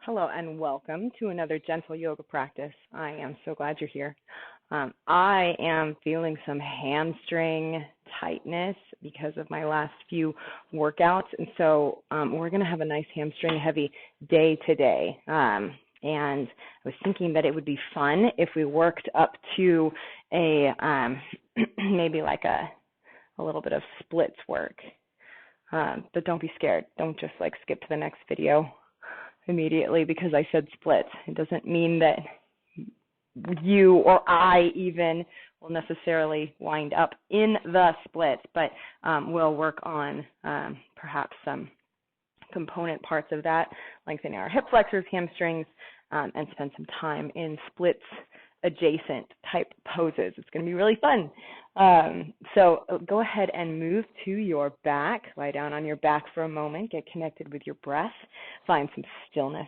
Hello and welcome to another gentle yoga practice. I am so glad you're here. I am feeling some hamstring tightness because of my last few workouts, and so we're going to have a nice hamstring heavy day today. And I was thinking that it would be fun if we worked up to a maybe like a little bit of splits work. But don't be scared. Don't just like skip to the next video immediately because I said splits. It doesn't mean that you or I even will necessarily wind up in the splits, but we'll work on perhaps some component parts of that, lengthening our hip flexors, hamstrings, and spend some time in splits adjacent type poses. It's going to be really fun. So go ahead and move to your back. Lie down on your back for a moment. Get connected with your breath. Find some stillness.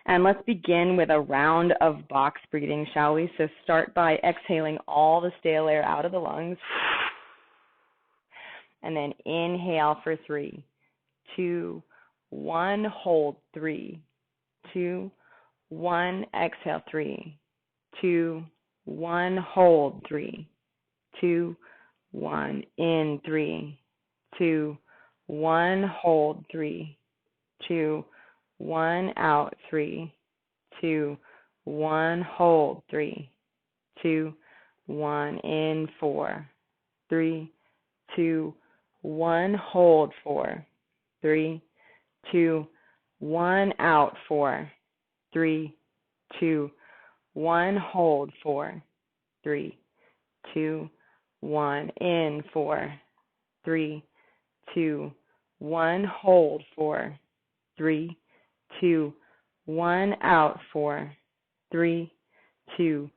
And let's begin with a round of box breathing, shall we? So start by exhaling all the stale air out of the lungs. And then inhale for 3, 2, 1. Hold 3, 2, 1. Exhale 3, 2, 1. Hold 3, 2, 1. In 3, 2, 1. Hold 3, 2, 1. Out 3, 2, 1. Hold 3, 2, 1. In 4, 3, 2, 1. Hold 4, 3, 2, 1. Out 4, 3, 2, 1. Hold 4, 3, 2, 1. In 4, 3, 2, 1. Hold 4, 3, 2, 1. Out 4, 3, 2,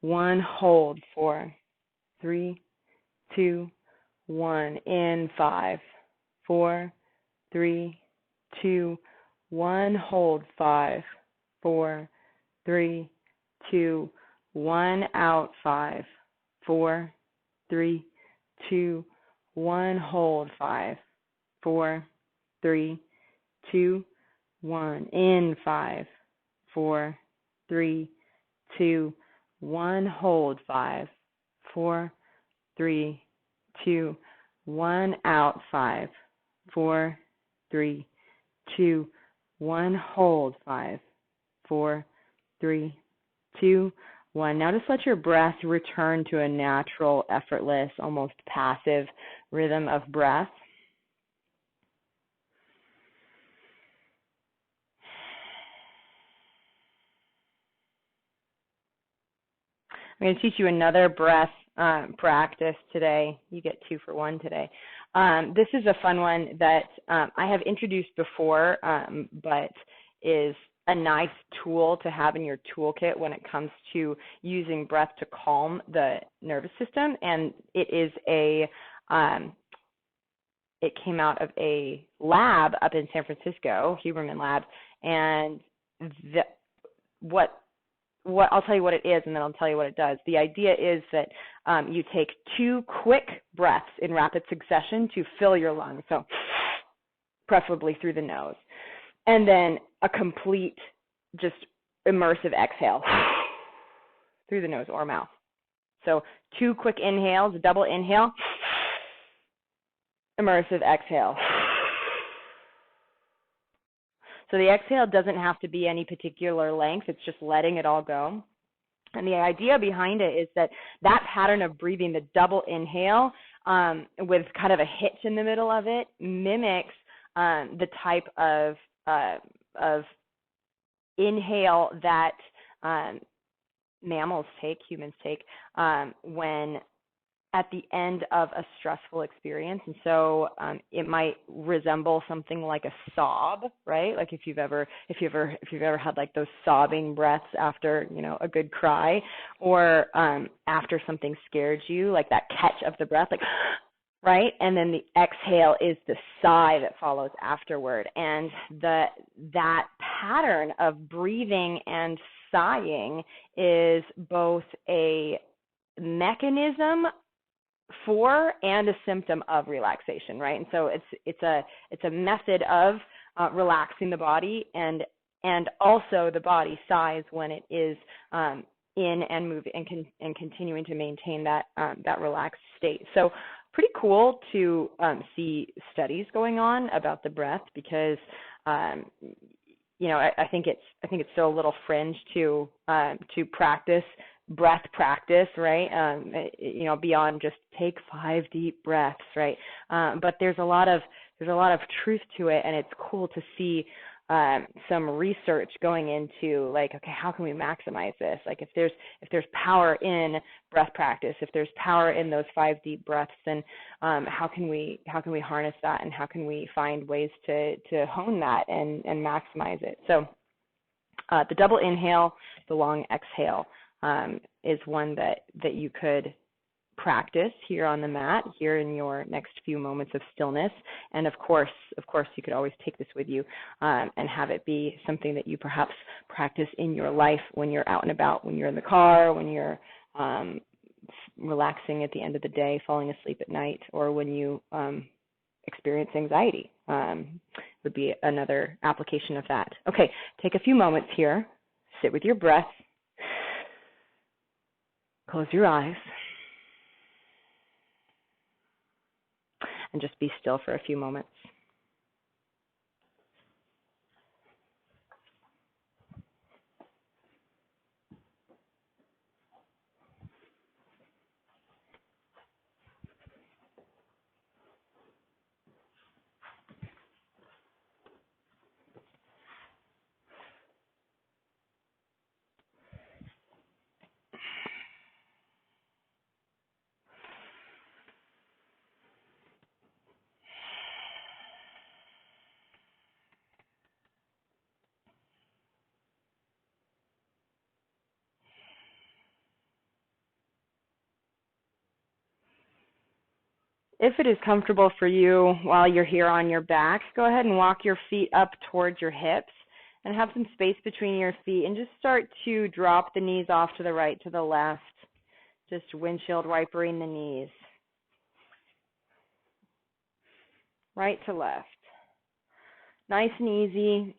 1. Hold 4, 3, 2, 1. In 5, 4, 3, 2, 1. Hold 5, 4, 3, 2, 1. Out 5, 4, 3, 2, 1. Hold 5, 4, 3, 2, 1. In 5, 4, 3, 2, 1. Hold 5, 4, 3, 2, 1. Out 5, 4, 3, 2, 1. Hold 5, 4, 3, 2, 1. Now just let your breath return to a natural, effortless, almost passive rhythm of breath. I'm going to teach you another breath practice today. You get 2 for 1 today. This is a fun one that I have introduced before, but is a nice tool to have in your toolkit when it comes to using breath to calm the nervous system. And it is it came out of a lab up in San Francisco, Huberman Lab, and I'll tell you what it is, and then I'll tell you what it does. The idea is that you take 2 quick breaths in rapid succession to fill your lungs, so preferably through the nose, and then a complete, just immersive exhale through the nose or mouth. So 2 quick inhales, double inhale, immersive exhale. So the exhale doesn't have to be any particular length. It's just letting it all go. And the idea behind it is that pattern of breathing, the double inhale with kind of a hitch in the middle of it, mimics the type of inhale that mammals take, humans take, when at the end of a stressful experience. And so it might resemble something like a sob, right? Like if you've ever had like those sobbing breaths after, a good cry, or after something scared you, like that catch of the breath, like, right? And then the exhale is the sigh that follows afterward. And that pattern of breathing and sighing is both a mechanism for and a symptom of relaxation, right? And so it's a method of relaxing the body and also the body size when it is in and moving and continuing to maintain that relaxed state. So pretty cool to see studies going on about the breath because I think it's still a little fringe to practice breath practice, right? Beyond just take 5 deep breaths, right? But there's a lot of truth to it, and it's cool to see some research going into like, okay, how can we maximize this? Like if there's power in breath practice, if there's power in those 5 deep breaths, then how can we harness that, and how can we find ways to hone that and maximize it? So the double inhale, the long exhale is one that you could practice here on the mat, here in your next few moments of stillness. And of course, you could always take this with you and have it be something that you perhaps practice in your life when you're out and about, when you're in the car, when you're relaxing at the end of the day, falling asleep at night, or when you experience anxiety. Would be another application of that. Okay, take a few moments here, sit with your breath, close your eyes, and just be still for a few moments. If it is comfortable for you while you're here on your back, go ahead and walk your feet up towards your hips and have some space between your feet, and just start to drop the knees off to the right, to the left, just windshield wipering the knees, right to left. Nice and easy.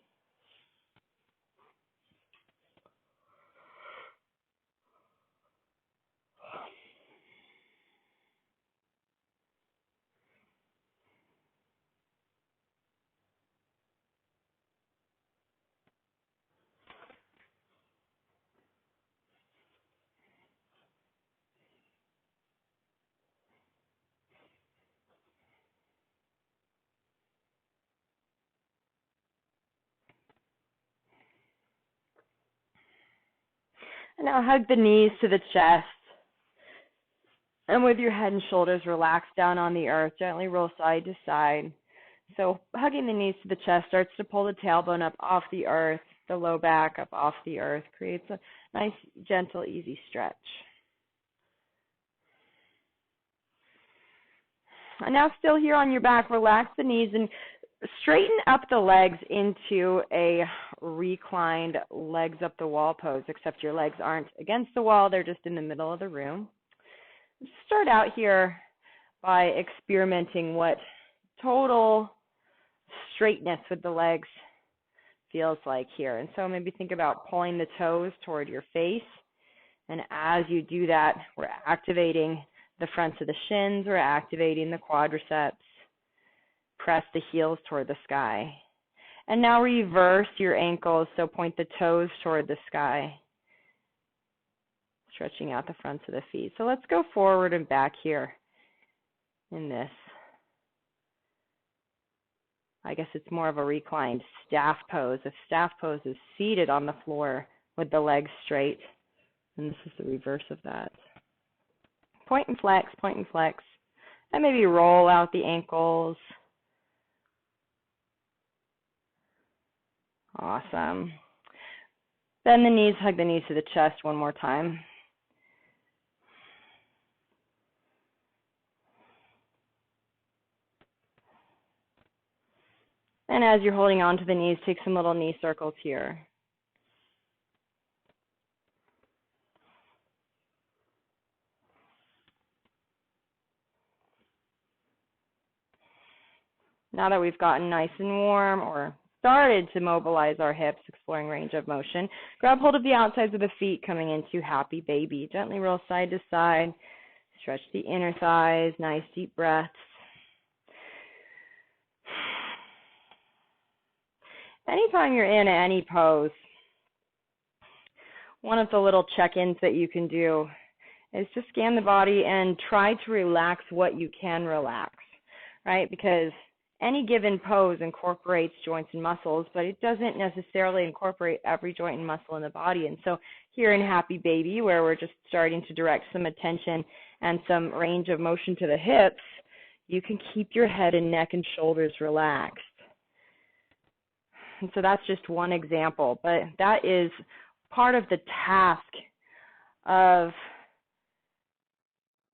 And now hug the knees to the chest. And with your head and shoulders relaxed down on the earth, gently roll side to side. So hugging the knees to the chest starts to pull the tailbone up off the earth, the low back up off the earth, creates a nice, gentle, easy stretch. And now still here on your back, relax the knees and straighten up the legs into a reclined legs up the wall pose, except your legs aren't against the wall, they're just in the middle of the room. Start out here by experimenting what total straightness with the legs feels like here. And so maybe think about pulling the toes toward your face. And as you do that, we're activating the fronts of the shins, we're activating the quadriceps. Press the heels toward the sky. And now reverse your ankles, so point the toes toward the sky, stretching out the fronts of the feet. So let's go forward and back here in this. I guess it's more of a reclined staff pose. If staff pose is seated on the floor with the legs straight, and this is the reverse of that. Point and flex, and maybe roll out the ankles. Awesome. Bend the knees, hug the knees to the chest one more time. And as you're holding on to the knees, take some little knee circles here. Now that we've gotten nice and warm, or started to mobilize our hips, exploring range of motion. Grab hold of the outsides of the feet, coming into happy baby. Gently roll side to side. Stretch the inner thighs. Nice deep breaths. Anytime you're in any pose, one of the little check-ins that you can do is just scan the body and try to relax what you can relax, right? Because any given pose incorporates joints and muscles, but it doesn't necessarily incorporate every joint and muscle in the body. And so here in Happy Baby, where we're just starting to direct some attention and some range of motion to the hips, you can keep your head and neck and shoulders relaxed. And so that's just one example, but that is part of the task of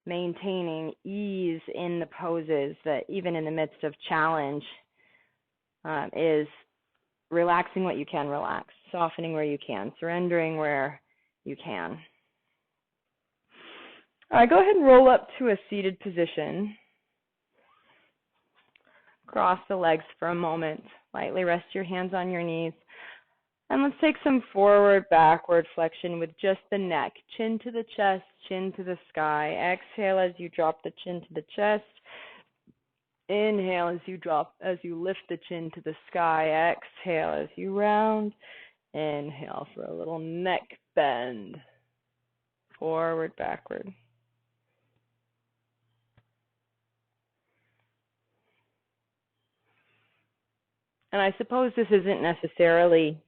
maintaining ease in the poses, that even in the midst of challenge, is relaxing what you can relax, softening where you can, surrendering where you can. All right, go ahead and roll up to a seated position. Cross the legs for a moment. Lightly rest your hands on your knees. And let's take some forward, backward flexion with just the neck. Chin to the chest, chin to the sky. Exhale as you drop the chin to the chest. Inhale as you lift the chin to the sky. Exhale as you round. Inhale for a little neck bend. Forward, backward. And I suppose this isn't necessarily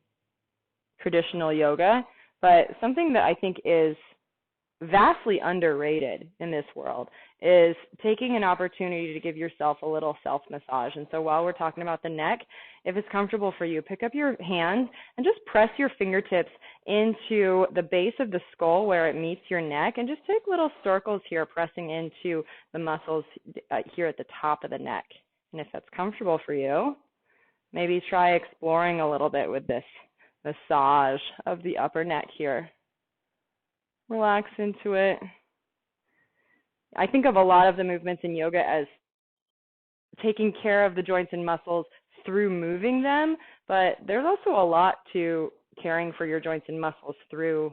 traditional yoga, but something that I think is vastly underrated in this world is taking an opportunity to give yourself a little self-massage. And so while we're talking about the neck, if it's comfortable for you, pick up your hands and just press your fingertips into the base of the skull where it meets your neck, and just take little circles here, pressing into the muscles here at the top of the neck. And if that's comfortable for you, maybe try exploring a little bit with this massage of the upper neck here. Relax into it. I think of a lot of the movements in yoga as taking care of the joints and muscles through moving them, but there's also a lot to caring for your joints and muscles through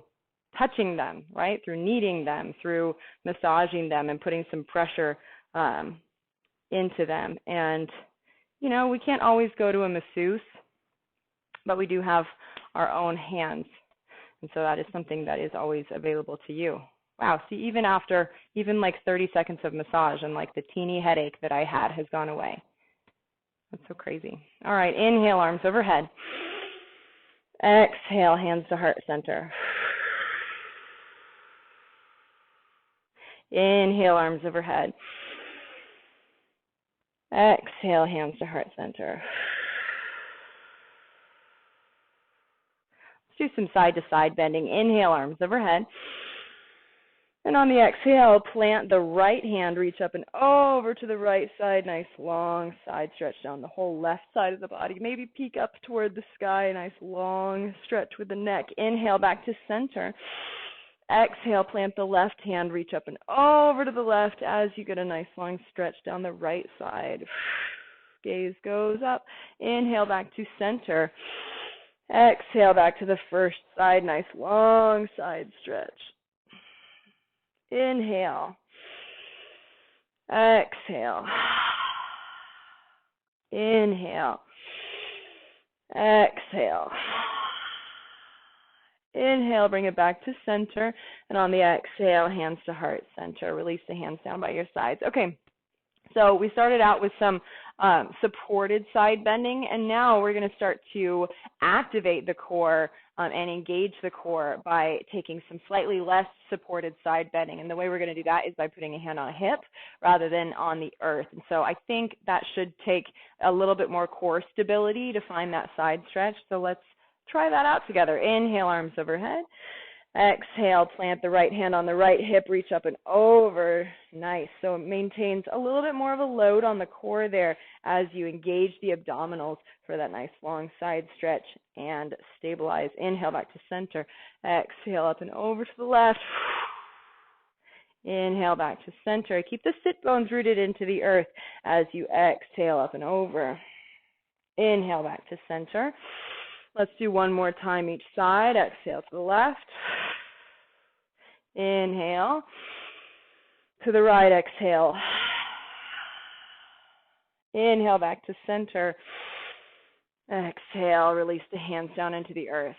touching them, right? Through kneading them, through massaging them and putting some pressure into them. And, you know, we can't always go to a masseuse, but we do have our own hands. And so that is something that is always available to you. Wow, see, even after like 30 seconds of massage, and like the teeny headache that I had has gone away. That's so crazy. All right, inhale, arms overhead. Exhale, hands to heart center. Inhale, arms overhead. Exhale, hands to heart center. Let's do some side-to-side bending. Inhale, arms overhead. And on the exhale, plant the right hand, reach up and over to the right side. Nice long side stretch down the whole left side of the body. Maybe peek up toward the sky. Nice long stretch with the neck. Inhale, back to center. Exhale, plant the left hand, reach up and over to the left as you get a nice long stretch down the right side. Gaze goes up. Inhale, back to center. Exhale, back to the first side. Nice long side stretch. Inhale. Exhale. Inhale. Exhale. Inhale, bring it back to center. And on the exhale, hands to heart center. Release the hands down by your sides. Okay, so we started out with some supported side bending, and now we're going to start to activate the core and engage the core by taking some slightly less supported side bending. And the way we're going to do that is by putting a hand on a hip rather than on the earth. And so I think that should take a little bit more core stability to find that side stretch. So let's try that out together. Inhale, arms overhead. Exhale, plant the right hand on the right hip, reach up and over. Nice. So it maintains a little bit more of a load on the core there as you engage the abdominals for that nice long side stretch and stabilize. Inhale, back to center. Exhale, up and over to the left. Inhale, back to center. Keep the sit bones rooted into the earth as you exhale up and over. Inhale back to center. Let's do one more time each side. Exhale to the left. Inhale. To the right, exhale. Inhale back to center. Exhale, release the hands down into the earth.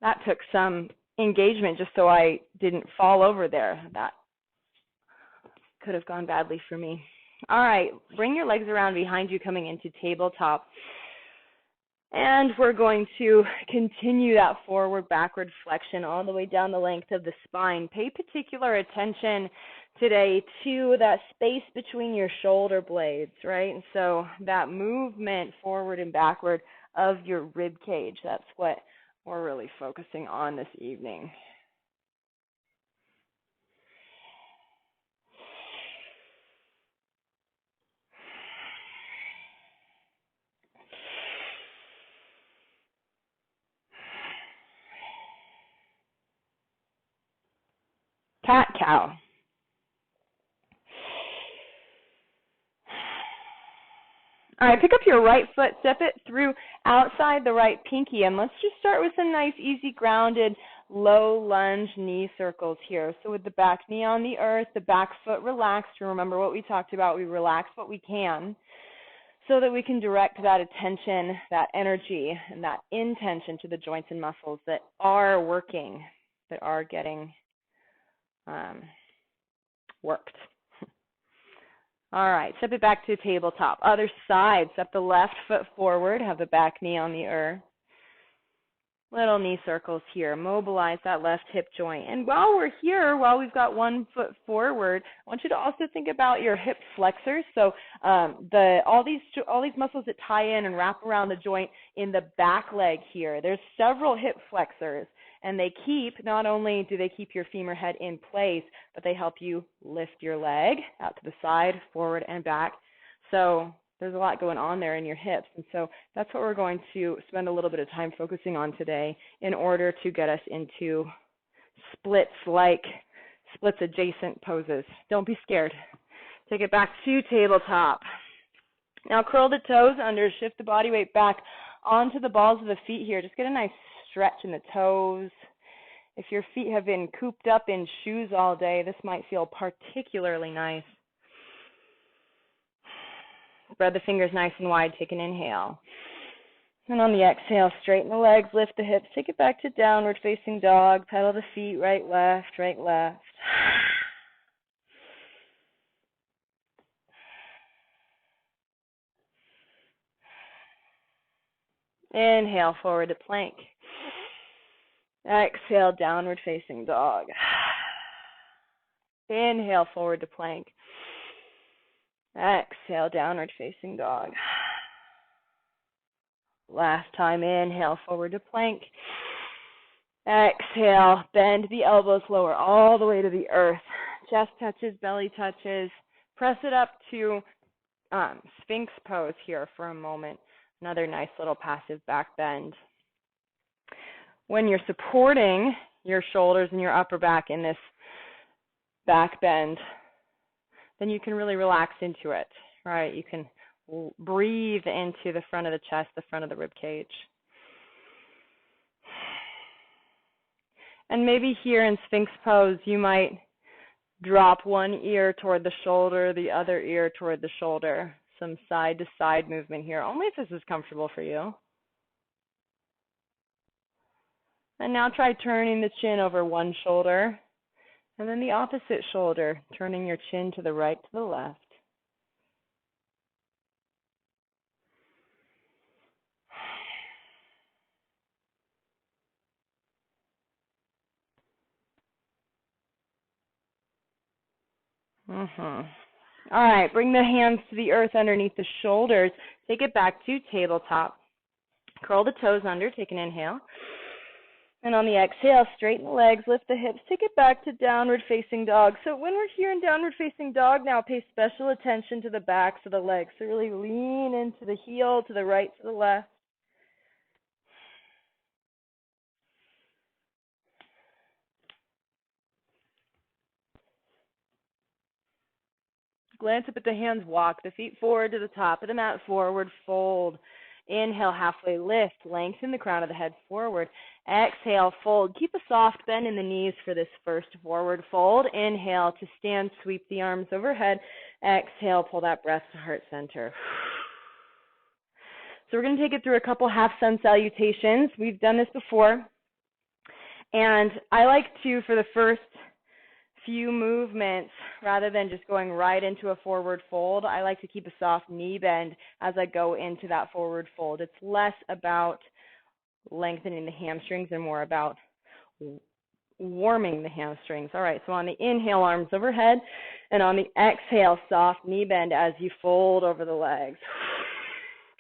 That took some engagement just so I didn't fall over there. That could have gone badly for me. All right, bring your legs around behind you coming into tabletop. And we're going to continue that forward-backward flexion all the way down the length of the spine. Pay particular attention today to that space between your shoulder blades, right? And so that movement forward and backward of your rib cage, that's what we're really focusing on this evening. Cat-cow. All right, pick up your right foot, step it through outside the right pinky, and let's just start with some nice, easy, grounded, low lunge knee circles here. So with the back knee on the earth, the back foot relaxed. Remember what we talked about, we relax what we can so that we can direct that attention, that energy, and that intention to the joints and muscles that are working, that are getting worked. All right, step it back to tabletop. Other side, step the left foot forward, have the back knee on the earth. Little knee circles here. Mobilize that left hip joint. And while we're here, while we've got one foot forward, I want you to also think about your hip flexors. So all these muscles that tie in and wrap around the joint in the back leg here. There's several hip flexors, and they keep, not only do they keep your femur head in place, but they help you lift your leg out to the side, forward, and back. So there's a lot going on there in your hips, and so that's what we're going to spend a little bit of time focusing on today in order to get us into splits adjacent poses. Don't be scared. Take it back to tabletop. Now curl the toes under, shift the body weight back onto the balls of the feet here. Just get a nice stretch in the toes. If your feet have been cooped up in shoes all day, this might feel particularly nice. Spread the fingers nice and wide. Take an inhale. And on the exhale, straighten the legs, lift the hips. Take it back to downward facing dog. Pedal the feet, right, left, right, left. Inhale, forward to plank. Exhale, downward facing dog. Inhale, forward to plank. Exhale, downward facing dog. Last time, inhale, forward to plank. Exhale, bend the elbows lower all the way to the earth. Chest touches, belly touches. Press it up to Sphinx pose here for a moment. Another nice little passive back bend. When you're supporting your shoulders and your upper back in this back bend, then you can really relax into it, right? You can breathe into the front of the chest, the front of the rib cage. And maybe here in Sphinx pose, you might drop one ear toward the shoulder, the other ear toward the shoulder. Some side-to-side movement here, only if this is comfortable for you. And now try turning the chin over one shoulder, and then the opposite shoulder, turning your chin to the right, to the left. All right, bring the hands to the earth underneath the shoulders. Take it back to tabletop. Curl the toes under, take an inhale. And on the exhale, straighten the legs, lift the hips, take it back to downward facing dog. So when we're here in downward facing dog now, pay special attention to the backs of the legs. So really lean into the heel, to the right, to the left. Glance up at the hands, walk the feet forward to the top of the mat, forward fold. Inhale, halfway lift, lengthen the crown of the head forward. Exhale, fold. Keep a soft bend in the knees for this first forward fold. Inhale to stand, sweep the arms overhead. Exhale, pull that breath to heart center. So we're going to take it through a couple half sun salutations. We've done this before. And I like to, for the first few movements, rather than just going right into a forward fold, I like to keep a soft knee bend as I go into that forward fold. It's less about lengthening the hamstrings and more about warming the hamstrings. All right, so on the inhale, arms overhead, and on the exhale, soft knee bend as you fold over the legs.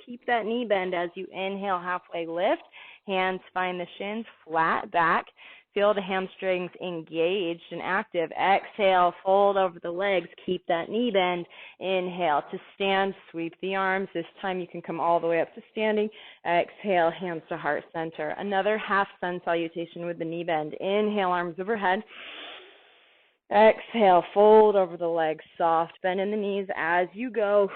Keep that knee bend as you inhale, halfway lift. Hands find the shins, flat back. Feel the hamstrings engaged and active. Exhale, fold over the legs. Keep that knee bend. Inhale to stand, sweep the arms. This time you can come all the way up to standing. Exhale, hands to heart center. Another half sun salutation with the knee bend. Inhale, arms overhead. Exhale, fold over the legs. Soft bend in the knees as you go.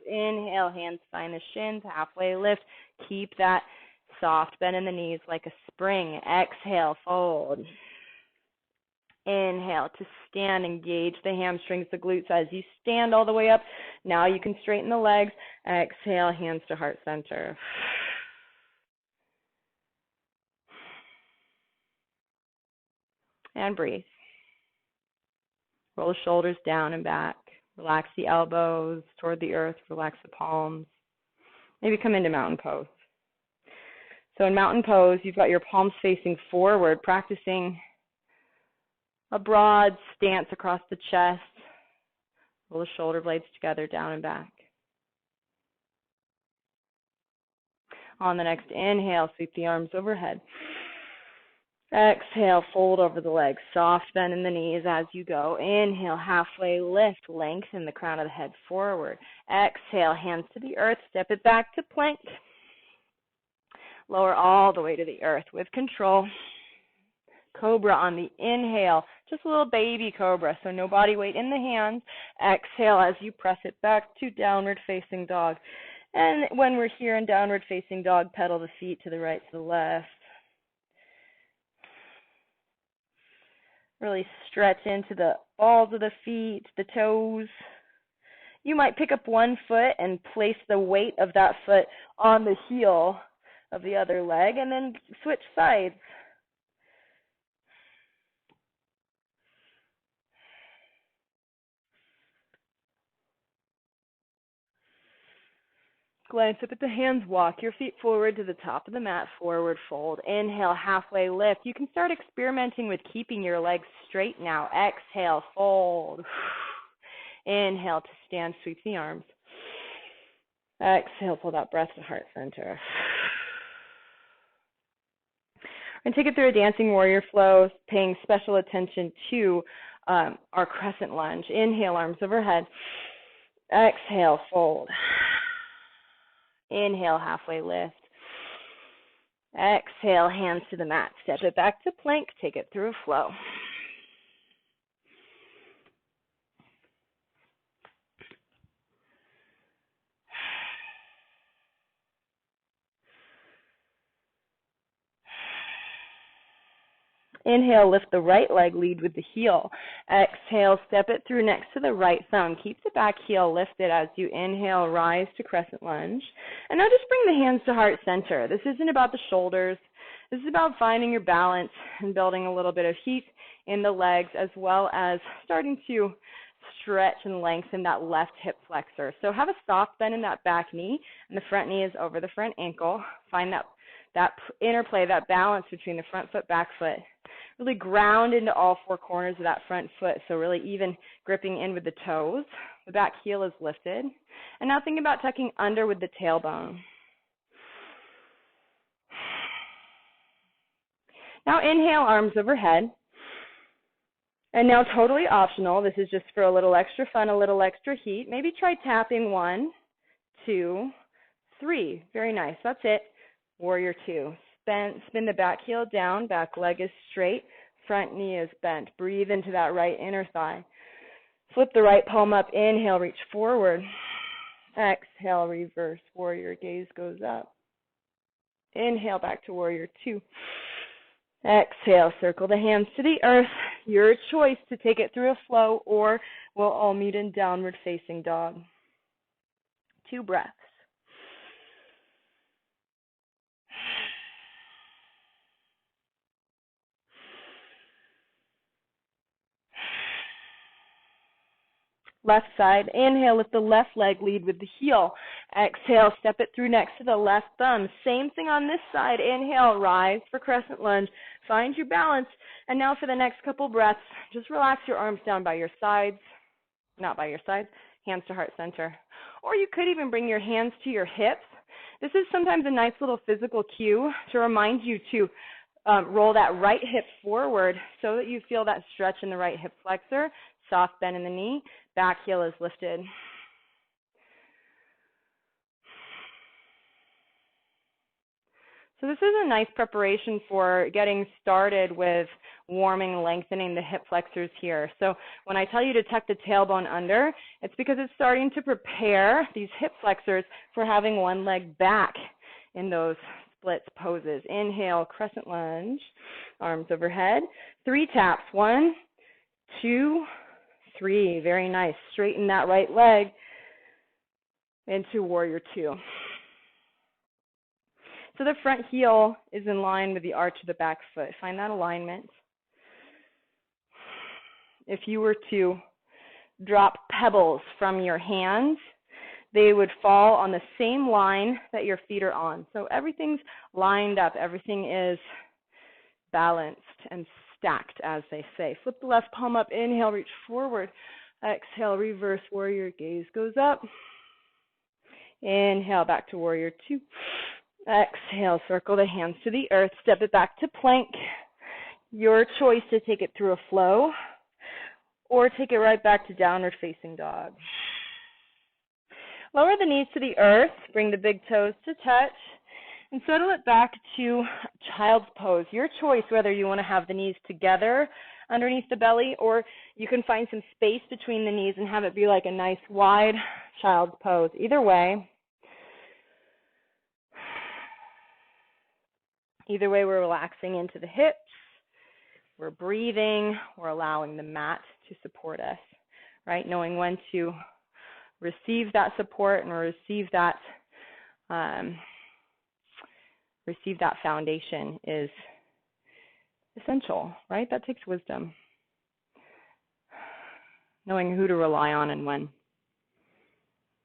Inhale, hands find the shins, halfway lift. Keep that soft bend in the knees like a spring. Exhale, fold. Inhale to stand, engage the hamstrings, the glutes as you stand all the way up. Now you can straighten the legs. Exhale, hands to heart center. And breathe. Roll the shoulders down and back. Relax the elbows toward the earth. Relax the palms. Maybe come into mountain pose. So in mountain pose, you've got your palms facing forward, practicing a broad stance across the chest. Roll the shoulder blades together, down and back. On the next inhale, sweep the arms overhead. Exhale, fold over the legs. Soft bend in the knees as you go. Inhale, halfway lift. Lengthen the crown of the head forward. Exhale, hands to the earth. Step it back to plank. Lower all the way to the earth with control. Cobra on the inhale. Just a little baby cobra, so no body weight in the hands. Exhale as you press it back to downward facing dog. And when we're here in downward facing dog, pedal the feet to the right, to the left. Really stretch into the balls of the feet, the toes. You might pick up one foot and place the weight of that foot on the heel of the other leg and then switch sides. Glance up at the hands, walk your feet forward to the top of the mat, forward fold. Inhale, halfway lift. You can start experimenting with keeping your legs straight now. Exhale, fold. Inhale to stand, sweep the arms. Exhale, pull that breath to heart center. We're going to take it through a dancing warrior flow, paying special attention to our crescent lunge. Inhale, arms overhead. Exhale, fold. Inhale, halfway lift. Exhale, hands to the mat. Step it back to plank. Take it through a flow. Inhale, lift the right leg, lead with the heel. Exhale, step it through next to the right thumb. Keep the back heel lifted as you inhale, rise to crescent lunge. And now just bring the hands to heart center. This isn't about the shoulders. This is about finding your balance and building a little bit of heat in the legs, as well as starting to stretch and lengthen that left hip flexor. So have a soft bend in that back knee, and the front knee is over the front ankle. Find that interplay, that balance between the front foot, back foot. Really ground into all four corners of that front foot, so really even gripping in with the toes. The back heel is lifted. And now think about tucking under with the tailbone. Now inhale, arms overhead. And now totally optional. This is just for a little extra fun, a little extra heat. Maybe try tapping 1, 2, 3. Very nice. That's it. Warrior 2. Spin the back heel down, back leg is straight, front knee is bent. Breathe into that right inner thigh. Flip the right palm up. Inhale, reach forward. Exhale, reverse warrior. Gaze goes up. Inhale, back to warrior two. Exhale, circle the hands to the earth. Your choice to take it through a flow, or we'll all meet in downward facing dog. 2 breaths. Left side. Inhale, lift the left leg, lead with the heel. Exhale, step it through next to the left thumb. Same thing on this side. Inhale, rise for crescent lunge. Find your balance. And now for the next couple breaths, just relax your arms down by your sides. Not by your sides, hands to heart center. Or you could even bring your hands to your hips. This is sometimes a nice little physical cue to remind you to roll that right hip forward so that you feel that stretch in the right hip flexor. Soft bend in the knee, back heel is lifted. So this is a nice preparation for getting started with warming, lengthening the hip flexors here. So when I tell you to tuck the tailbone under, it's because it's starting to prepare these hip flexors for having one leg back in those splits poses. Inhale, crescent lunge, arms overhead. 3 taps. 1, 2, 3. Very nice. Straighten that right leg into warrior two. So the front heel is in line with the arch of the back foot. Find that alignment. If you were to drop pebbles from your hands, they would fall on the same line that your feet are on. So everything's lined up. Everything is balanced and stacked, as they say. Flip the left palm up. Inhale, reach forward. Exhale, reverse warrior. Gaze goes up. Inhale, back to warrior two. Exhale, circle the hands to the earth. Step it back to plank. Your choice to take it through a flow or take it right back to downward facing dog. Lower the knees to the earth. Bring the big toes to touch. And settle it back to child's pose. Your choice whether you want to have the knees together underneath the belly or you can find some space between the knees and have it be like a nice wide child's pose. Either way, we're relaxing into the hips, we're breathing, we're allowing the mat to support us, right? Knowing when to receive that support and receive that foundation is essential, right? That takes wisdom. Knowing who to rely on and when.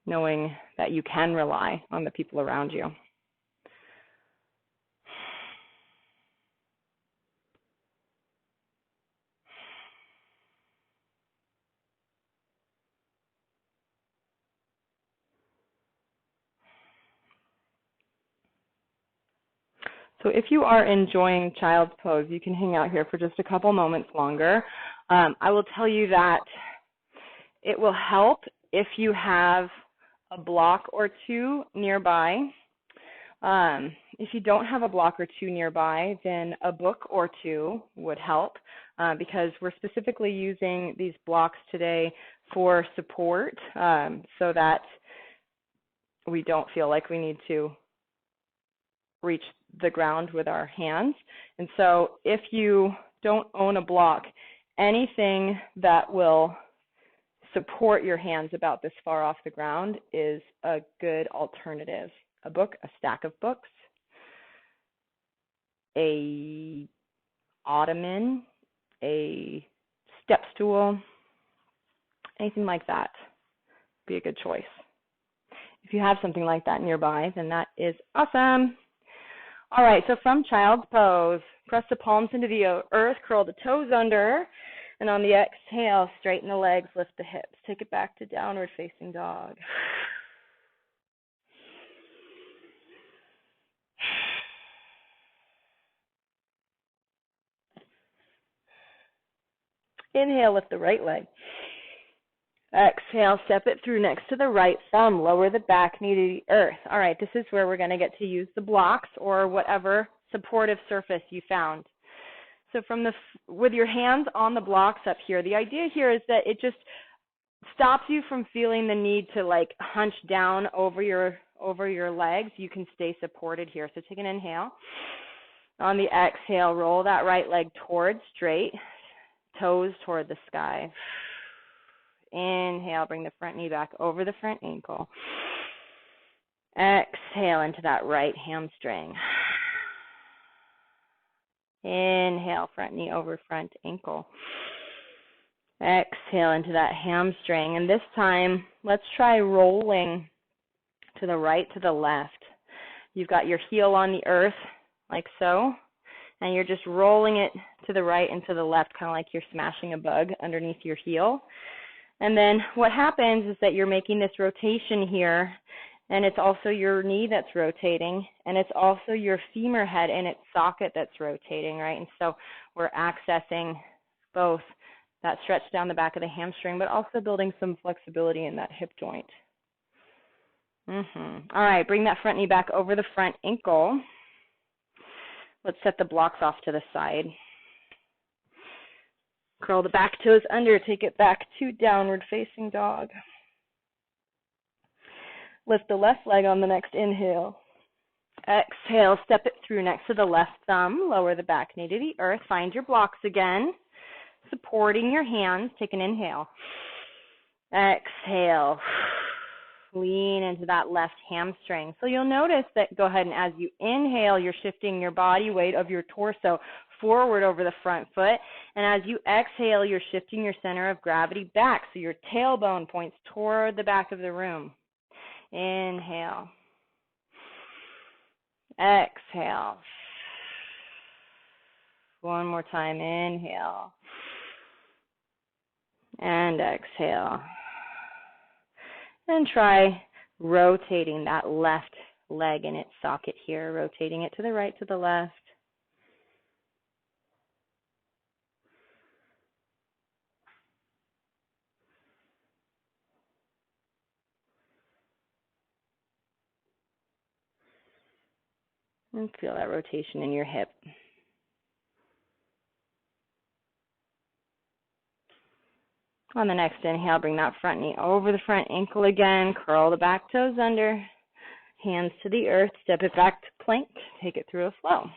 Knowing that you can rely on the people around you. So if you are enjoying child's pose, you can hang out here for just a couple moments longer. I will tell you that it will help if you have a block or two nearby. If you don't have a block or two nearby, then a book or two would help because we're specifically using these blocks today for support so that we don't feel like we need to reach the ground with our hands. And so if you don't own a block, anything that will support your hands about this far off the ground is a good alternative. A book, a stack of books, a ottoman, a step stool, anything like that would be a good choice. If you have something like that nearby, then that is awesome. All right, so from child's pose, press the palms into the earth, curl the toes under, and on the exhale, straighten the legs, lift the hips. Take it back to downward facing dog. Inhale, lift the right leg. Exhale, step it through next to the right thumb. Lower the back knee to the earth. All right, this is where we're going to get to use the blocks or whatever supportive surface you found. So with your hands on the blocks up here, the idea here is that it just stops you from feeling the need to like hunch down over your legs, you can stay supported here. So take an inhale. On the exhale, roll that right leg towards straight, toes toward the sky. Inhale, bring the front knee back over the front ankle. Exhale into that right hamstring. Inhale, front knee over front ankle. Exhale into that hamstring. And this time, let's try rolling to the right, to the left. You've got your heel on the earth, like so, and you're just rolling it to the right and to the left, kind of like you're smashing a bug underneath your heel. And then what happens is that you're making this rotation here, and it's also your knee that's rotating, and it's also your femur head in its socket that's rotating, right? And so we're accessing both that stretch down the back of the hamstring, but also building some flexibility in that hip joint. All right, bring that front knee back over the front ankle. Let's set the blocks off to the side. Curl the back toes under, take it back to downward facing dog. Lift the left leg on the next inhale. Exhale, step it through next to the left thumb. Lower the back knee to the earth. Find your blocks again. Supporting your hands. Take an inhale. Exhale. Lean into that left hamstring. So you'll notice that, go ahead, and as you inhale, you're shifting your body weight of your torso forward over the front foot. And as you exhale, you're shifting your center of gravity back. So your tailbone points toward the back of the room. Inhale. Exhale. One more time. Inhale. And exhale. And try rotating that left leg in its socket here, rotating it to the right, to the left. And feel that rotation in your hip. On the next inhale, bring that front knee over the front ankle again. Curl the back toes under. Hands to the earth. Step it back to plank. Take it through a flow.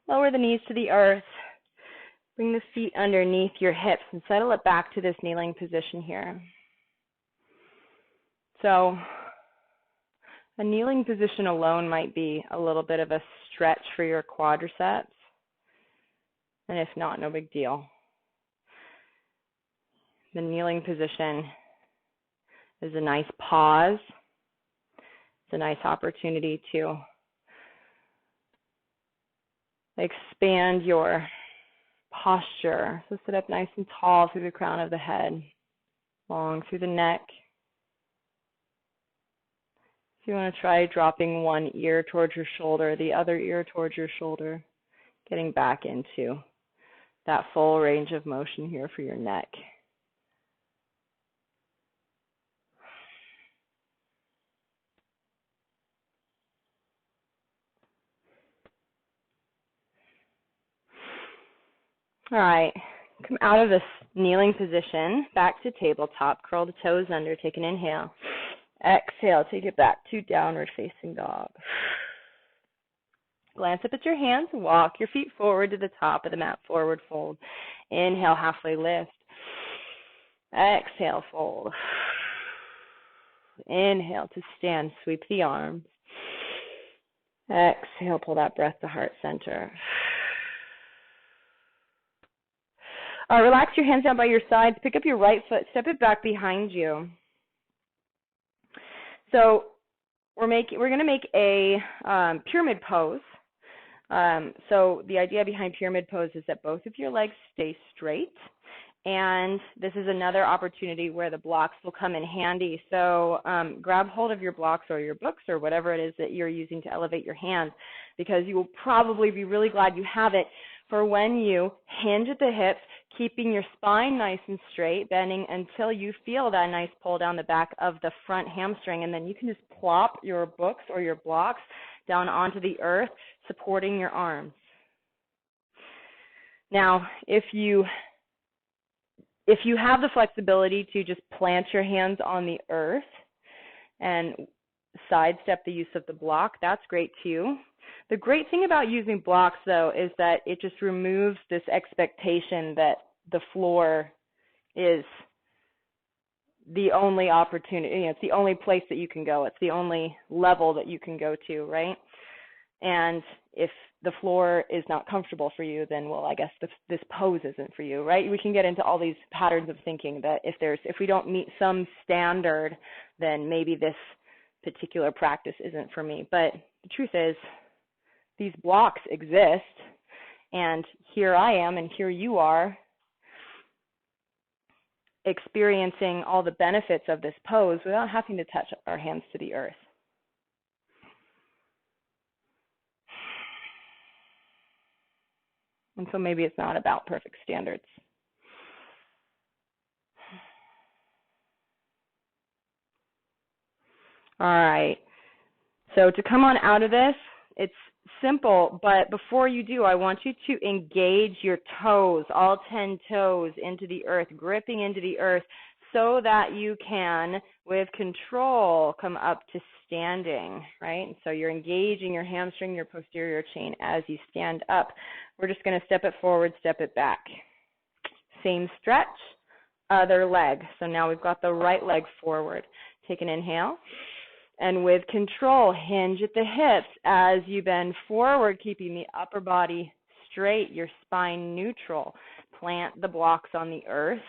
Lower the knees to the earth. Bring the feet underneath your hips and settle it back to this kneeling position here. So a kneeling position alone might be a little bit of a stretch for your quadriceps. And if not, no big deal. The kneeling position is a nice pause. It's a nice opportunity to expand your posture. So sit up nice and tall through the crown of the head, long through the neck. If you want to try dropping one ear towards your shoulder, the other ear towards your shoulder, getting back into that full range of motion here for your neck. All right, come out of this kneeling position, back to tabletop, curl the toes under, take an inhale. Exhale, take it back to downward facing dog. Glance up at your hands, walk your feet forward to the top of the mat, forward fold. Inhale, halfway lift. Exhale, fold. Inhale to stand, sweep the arms. Exhale, pull that breath to heart center. All right, relax your hands down by your sides. Pick up your right foot, step it back behind you. So we're going to make a pyramid pose. So the idea behind pyramid pose is that both of your legs stay straight. And this is another opportunity where the blocks will come in handy. So grab hold of your blocks or your books or whatever it is that you're using to elevate your hands, because you will probably be really glad you have it for when you hinge at the hips, keeping your spine nice and straight, bending until you feel that nice pull down the back of the front hamstring, and then you can just plop your books or your blocks down onto the earth, supporting your arms. Now, if you have the flexibility to just plant your hands on the earth and sidestep the use of the block, that's great too. The great thing about using blocks, though, is that it just removes this expectation that the floor is the only opportunity, it's the only place that you can go. It's the only level that you can go to, right? And if the floor is not comfortable for you, then, well, I guess this pose isn't for you, right? We can get into all these patterns of thinking that if we don't meet some standard, then maybe this particular practice isn't for me. But the truth is, these blocks exist, and here I am and here you are experiencing all the benefits of this pose without having to touch our hands to the earth. And so maybe it's not about perfect standards. All right. So to come on out of this, it's simple, but before you do, I want you to engage your toes, all 10 toes, into the earth, gripping into the earth, so that you can, with control, come up to standing, right? So you're engaging your hamstring, your posterior chain as you stand up. We're just going to step it forward, step it back. Same stretch, other leg. So now we've got the right leg forward. Take an inhale. And with control, hinge at the hips as you bend forward, keeping the upper body straight, your spine neutral. Plant the blocks on the earth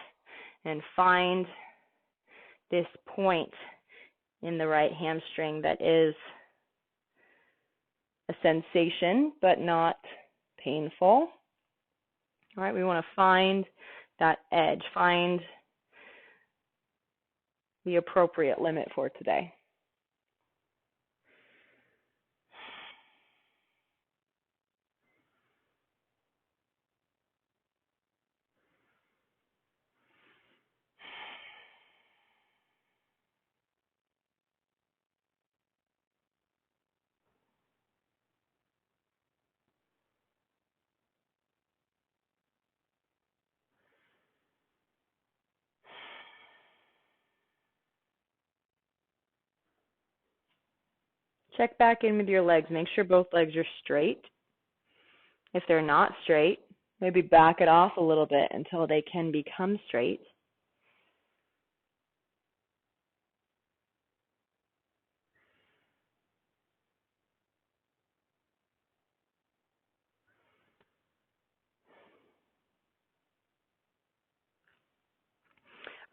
and find this point in the right hamstring that is a sensation but not painful. All right, we want to find that edge, find the appropriate limit for today. Check back in with your legs. Make sure both legs are straight. If they're not straight, maybe back it off a little bit until they can become straight.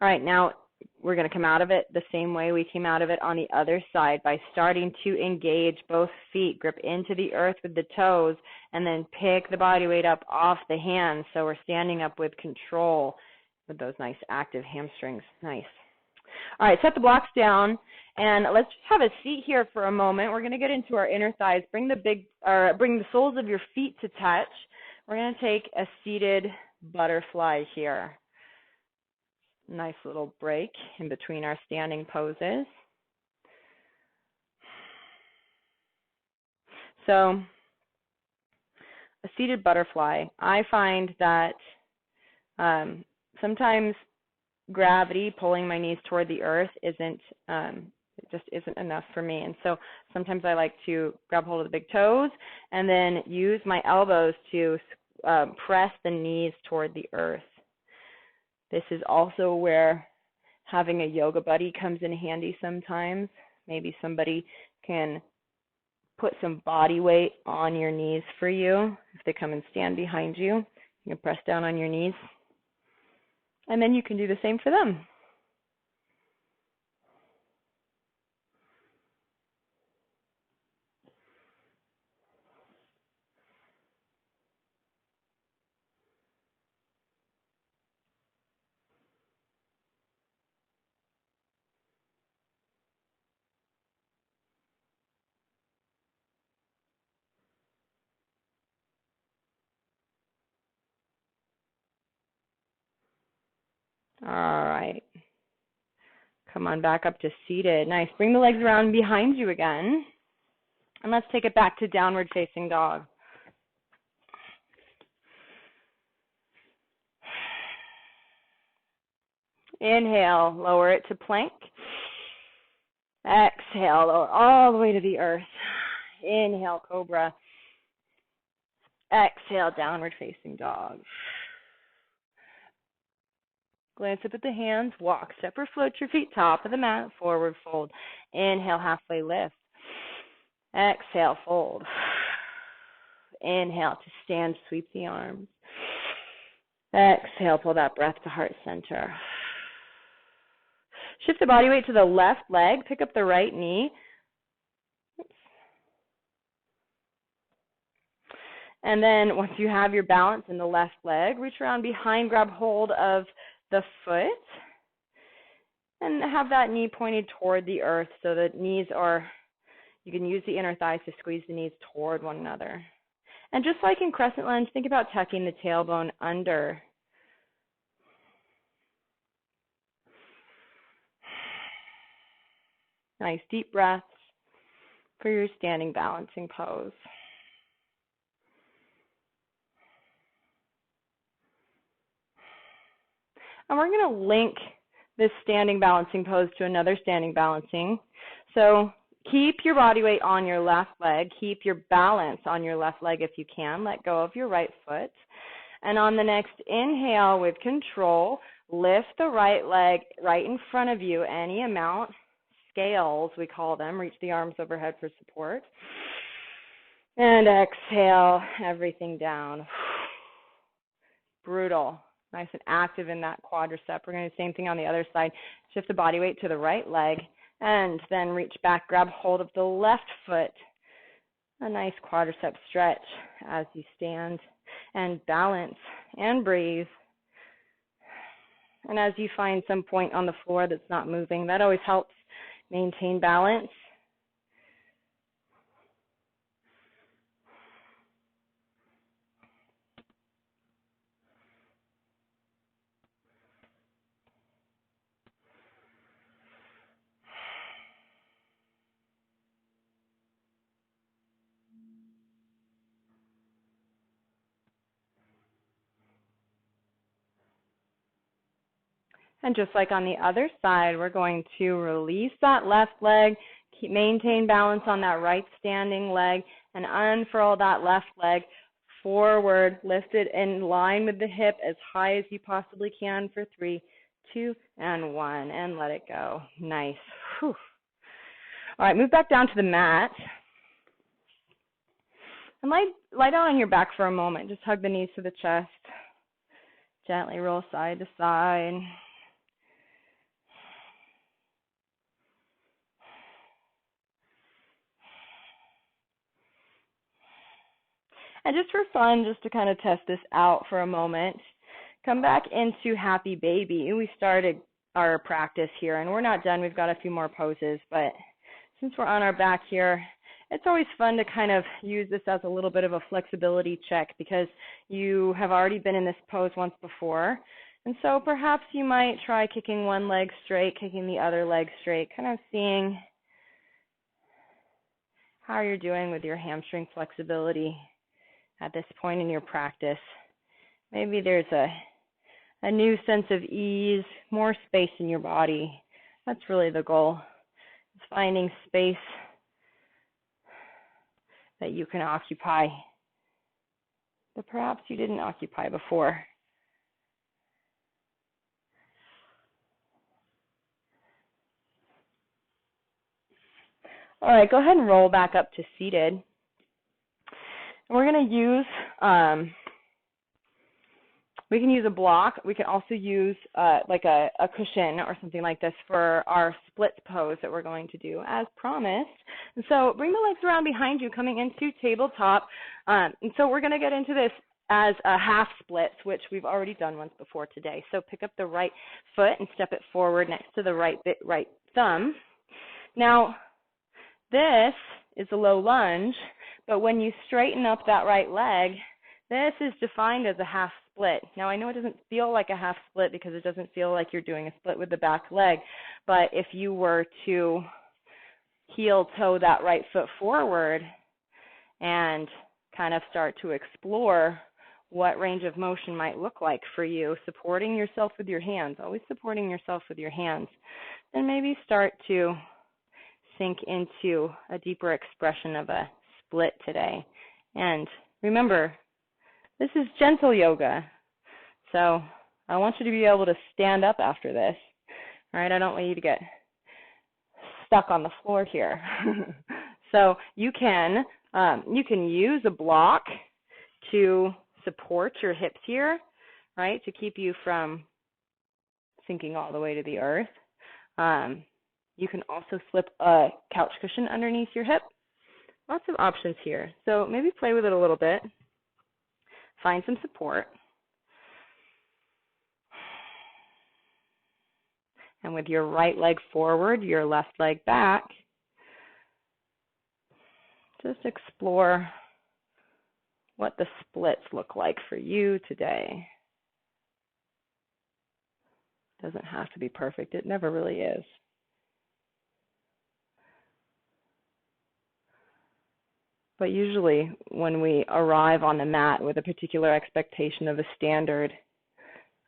All right, now we're going to come out of it the same way we came out of it on the other side by starting to engage both feet, grip into the earth with the toes, and then pick the body weight up off the hands. So we're standing up with control with those nice active hamstrings. Nice. All right, set the blocks down, and let's just have a seat here for a moment. We're going to get into our inner thighs. Bring the soles of your feet to touch. We're going to take a seated butterfly here. Nice little break in between our standing poses. So, a seated butterfly. I find that sometimes gravity pulling my knees toward the earth it just isn't enough for me. And so sometimes I like to grab hold of the big toes and then use my elbows to press the knees toward the earth. This is also where having a yoga buddy comes in handy sometimes. Maybe somebody can put some body weight on your knees for you. If they come and stand behind you, you can press down on your knees. And then you can do the same for them. All right. Come on back up to seated. Nice. Bring the legs around behind you again. And let's take it back to downward facing dog. Inhale, lower it to plank. Exhale, lower all the way to the earth. Inhale, cobra. Exhale, downward facing dog. Glance up at the hands, walk, step or float your feet top of the mat, forward fold. Inhale, halfway lift. Exhale, fold. Inhale to stand, sweep the arms. Exhale, pull that breath to heart center. Shift the body weight to the left leg, pick up the right knee. And then once you have your balance in the left leg, reach around behind, grab hold of the foot, and have that knee pointed toward the earth so the knees are, you can use the inner thighs to squeeze the knees toward one another. And just like in crescent lunge, think about tucking the tailbone under. Nice deep breaths for your standing balancing pose. And we're going to link this standing balancing pose to another standing balancing. So keep your body weight on your left leg. Keep your balance on your left leg if you can. Let go of your right foot. And on the next inhale with control, lift the right leg right in front of you, any amount. Scales, we call them. Reach the arms overhead for support. And exhale everything down. Brutal. Nice and active in that quadricep. We're going to do the same thing on the other side. Shift the body weight to the right leg and then reach back, grab hold of the left foot. A nice quadricep stretch as you stand and balance and breathe. And as you find some point on the floor that's not moving, that always helps maintain balance. And just like on the other side, we're going to release that left leg, maintain balance on that right standing leg, and unfurl that left leg forward, lift it in line with the hip as high as you possibly can for 3, 2, and 1, and let it go. Nice. Whew. All right, move back down to the mat. And lie down on your back for a moment. Just hug the knees to the chest. Gently roll side to side. And just for fun, just to kind of test this out for a moment, come back into happy baby. We started our practice here, and we're not done. We've got a few more poses, but since we're on our back here, it's always fun to kind of use this as a little bit of a flexibility check because you have already been in this pose once before. And so perhaps you might try kicking one leg straight, kicking the other leg straight, kind of seeing how you're doing with your hamstring flexibility at this point in your practice. Maybe there's a new sense of ease, more space in your body. That's really the goal. It's finding space that you can occupy that perhaps you didn't occupy before. All right, go ahead and roll back up to seated. And we're going to use, we can use a block. We can also use like a cushion or something like this for our splits pose that we're going to do as promised. And so bring the legs around behind you, coming into tabletop. And so we're going to get into this as a half splits, which we've already done once before today. So pick up the right foot and step it forward next to the right thumb. Now, this is a low lunge, but when you straighten up that right leg, this is defined as a half split. Now, I know it doesn't feel like a half split because it doesn't feel like you're doing a split with the back leg, but if you were to heel toe that right foot forward and kind of start to explore what range of motion might look like for you, supporting yourself with your hands, always supporting yourself with your hands, then maybe start to sink into a deeper expression of a split today. And remember, this is gentle yoga, so I want you to be able to stand up after this. All right, I don't want you to get stuck on the floor here. So you can use a block to support your hips here, right, to keep you from sinking all the way to the earth. You can also slip a couch cushion underneath your hip. Lots of options here. So maybe play with it a little bit. Find some support. And with your right leg forward, your left leg back, just explore what the splits look like for you today. Doesn't have to be perfect. It never really is. But usually when we arrive on the mat with a particular expectation of a standard,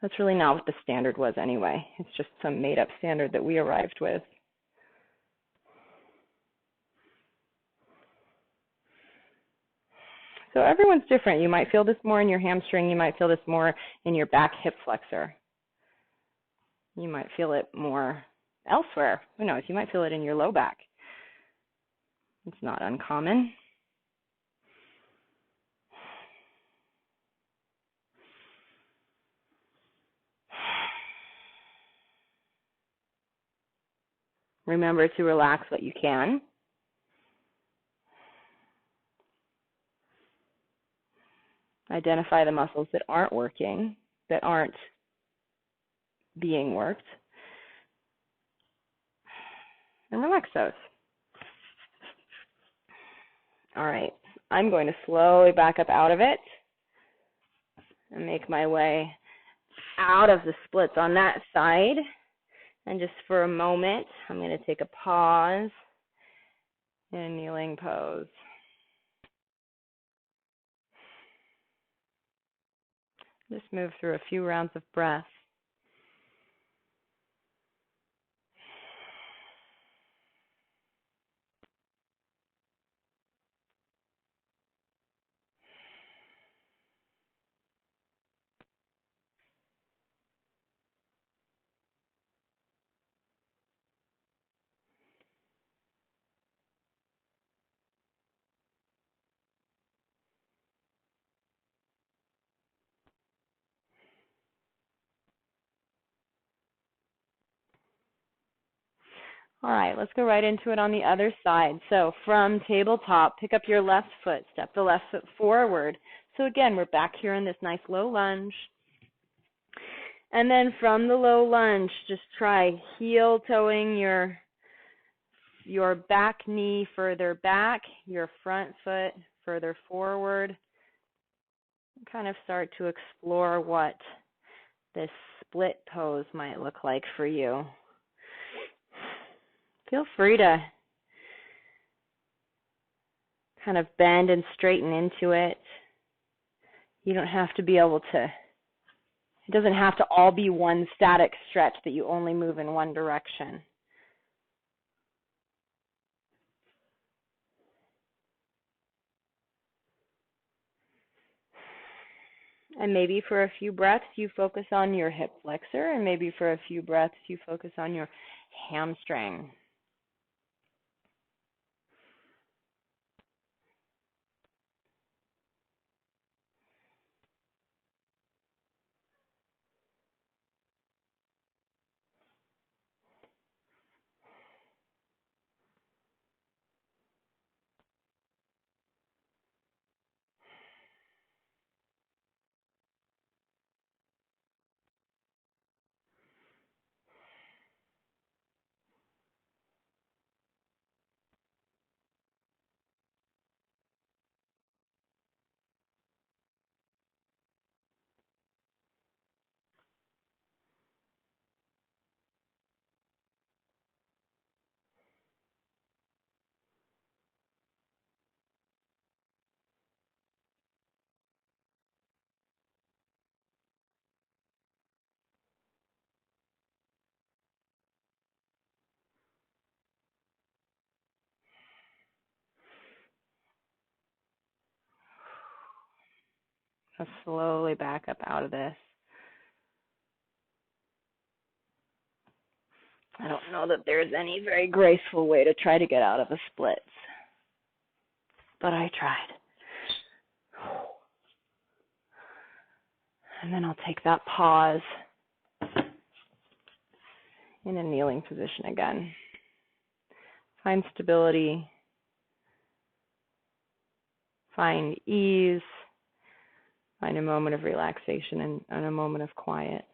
that's really not what the standard was anyway. It's just some made-up standard that we arrived with. So everyone's different. You might feel this more in your hamstring. You might feel this more in your back hip flexor. You might feel it more elsewhere. Who knows? You might feel it in your low back. It's not uncommon. Remember to relax what you can. Identify the muscles that aren't working, that aren't being worked, and relax those. All right, I'm going to slowly back up out of it and make my way out of the splits on that side. And just for a moment, I'm going to take a pause in a kneeling pose. Just move through a few rounds of breath. All right, let's go right into it on the other side. So from tabletop, pick up your left foot, step the left foot forward. So again, we're back here in this nice low lunge. And then from the low lunge, just try heel toeing your back knee further back, your front foot further forward. Kind of start to explore what this split pose might look like for you. Feel free to kind of bend and straighten into it. You don't have to be able to, it doesn't have to all be one static stretch that you only move in one direction. And maybe for a few breaths you focus on your hip flexor, and maybe for a few breaths you focus on your hamstring. I'll slowly back up out of this. I don't know that there's any very graceful way to try to get out of the splits, but I tried. And then I'll take that pause in a kneeling position again. Find stability, find ease, find a moment of relaxation and a moment of quiet.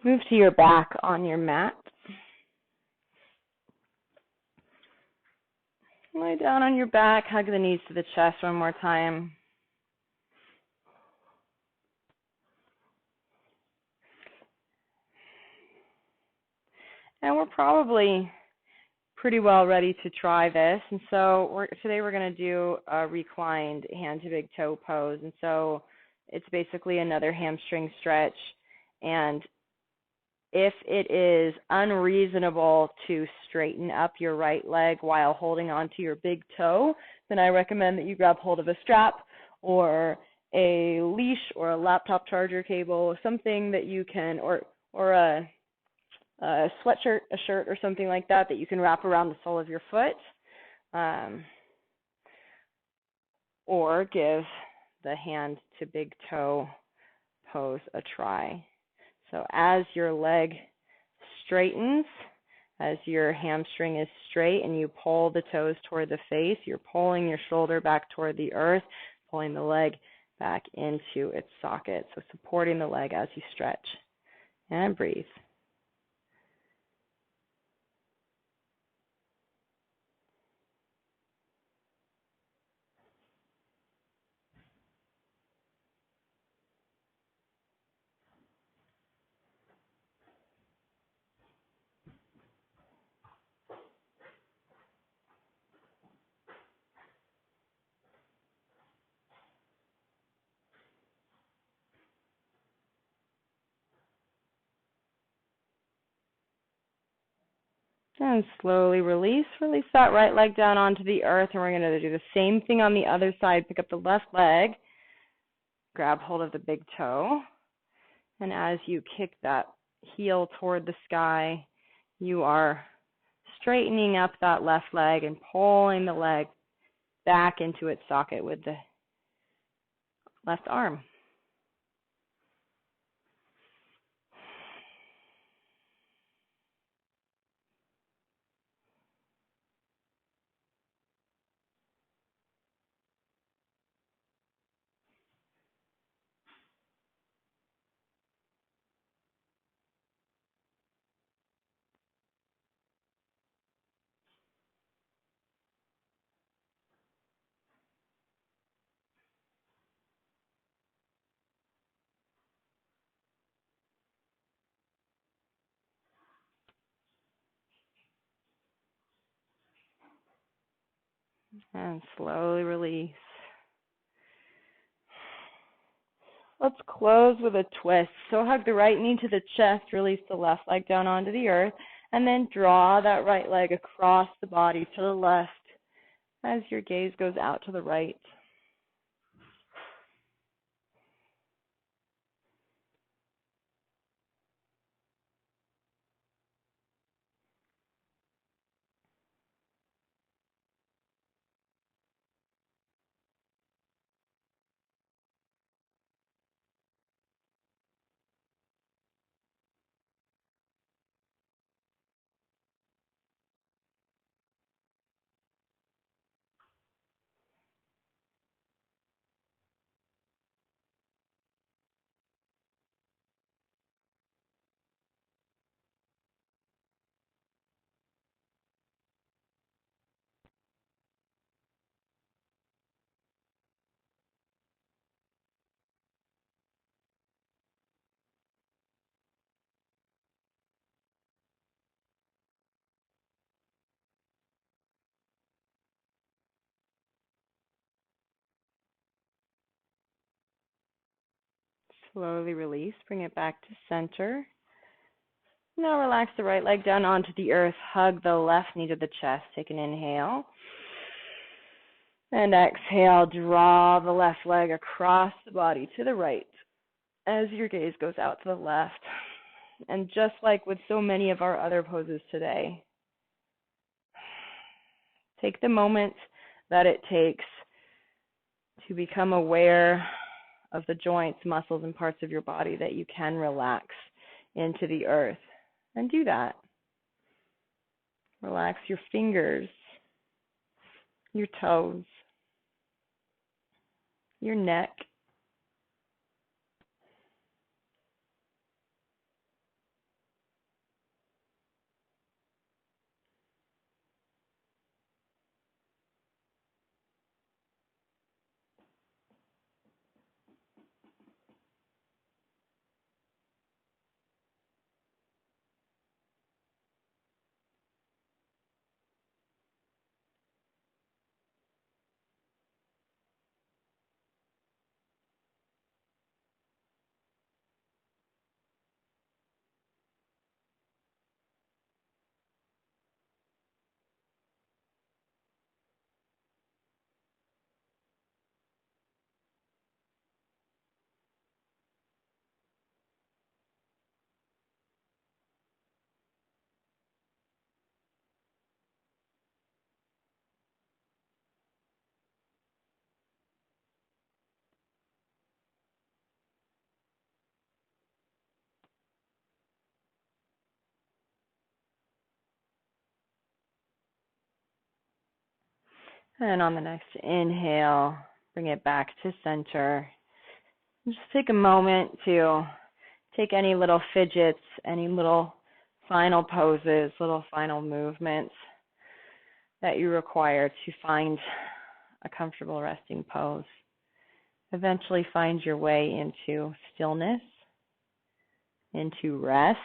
Move to your back on your mat. Lie down on your back, hug the knees to the chest one more time. And we're probably pretty well ready to try this. And so today we're going to do a reclined hand to big toe pose. And so it's basically another hamstring stretch. And if it is unreasonable to straighten up your right leg while holding onto your big toe, then I recommend that you grab hold of a strap or a leash or a laptop charger cable, something that you can, or a sweatshirt, a shirt, or something like that you can wrap around the sole of your foot, or give the hand to big toe pose a try. So as your leg straightens, as your hamstring is straight and you pull the toes toward the face, you're pulling your shoulder back toward the earth, pulling the leg back into its socket. So supporting the leg as you stretch. And breathe. And slowly release. Release that right leg down onto the earth, and we're going to do the same thing on the other side. Pick up the left leg, grab hold of the big toe, and as you kick that heel toward the sky, you are straightening up that left leg and pulling the leg back into its socket with the left arm. And slowly release. Let's close with a twist. So hug the right knee to the chest, release the left leg down onto the earth, and then draw that right leg across the body to the left as your gaze goes out to the right. Slowly release. Bring it back to center. Now relax the right leg down onto the earth. Hug the left knee to the chest. Take an inhale. And exhale. Draw the left leg across the body to the right as your gaze goes out to the left. And just like with so many of our other poses today, take the moment that it takes to become aware of the joints, muscles, and parts of your body that you can relax into the earth. And do that. Relax your fingers, your toes, your neck. And on the next inhale, bring it back to center. Just take a moment to take any little fidgets, any little final poses, little final movements that you require to find a comfortable resting pose. Eventually find your way into stillness, into rest,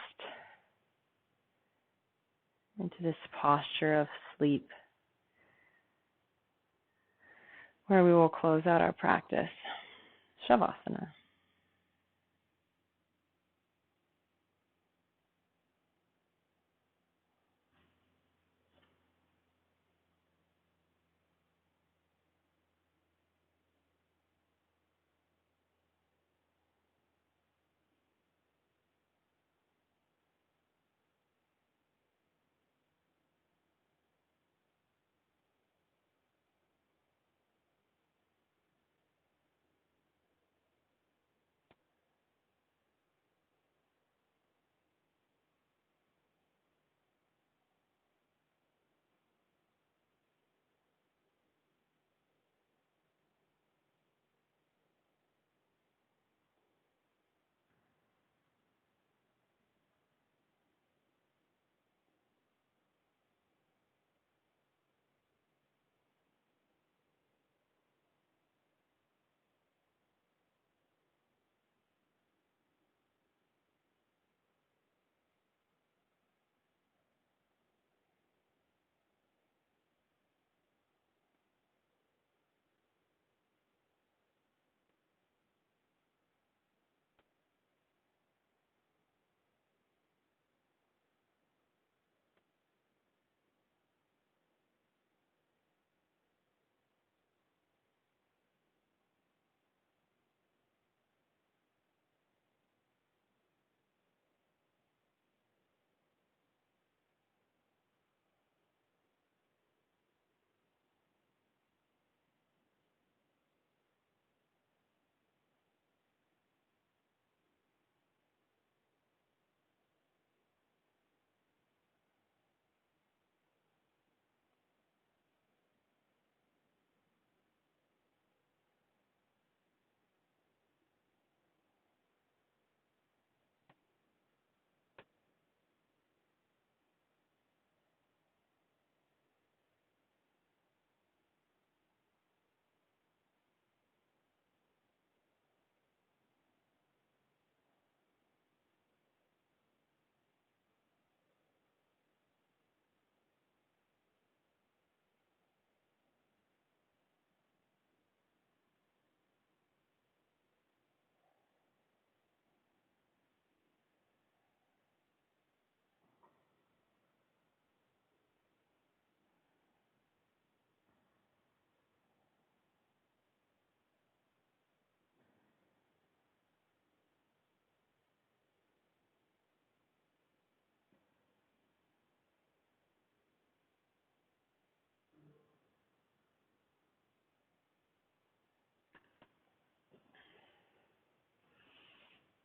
into this posture of sleep, where we will close out our practice. Shavasana.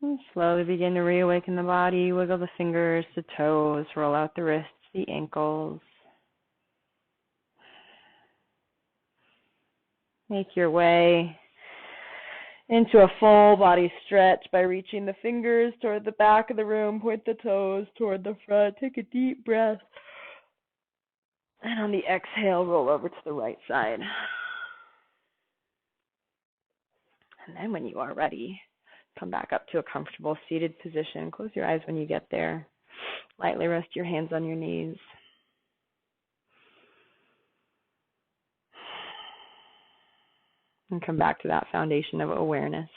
And slowly begin to reawaken the body. Wiggle the fingers, the toes, roll out the wrists, the ankles. Make your way into a full body stretch by reaching the fingers toward the back of the room. Point the toes toward the front. Take a deep breath. And on the exhale, roll over to the right side. And then when you are ready, come back up to a comfortable seated position. Close your eyes when you get there. Lightly rest your hands on your knees. And come back to that foundation of awareness.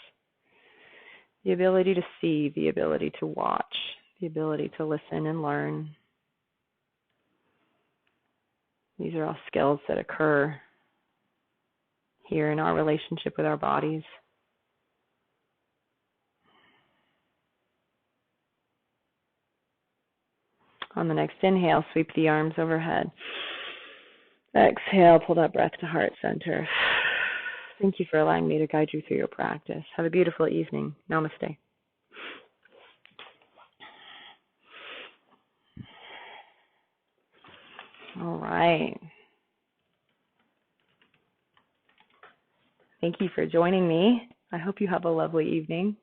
The ability to see, the ability to watch, the ability to listen and learn. These are all skills that occur here in our relationship with our bodies. On the next inhale, sweep the arms overhead. Exhale, pull that breath to heart center. Thank you for allowing me to guide you through your practice. Have a beautiful evening. Namaste. All right. Thank you for joining me. I hope you have a lovely evening.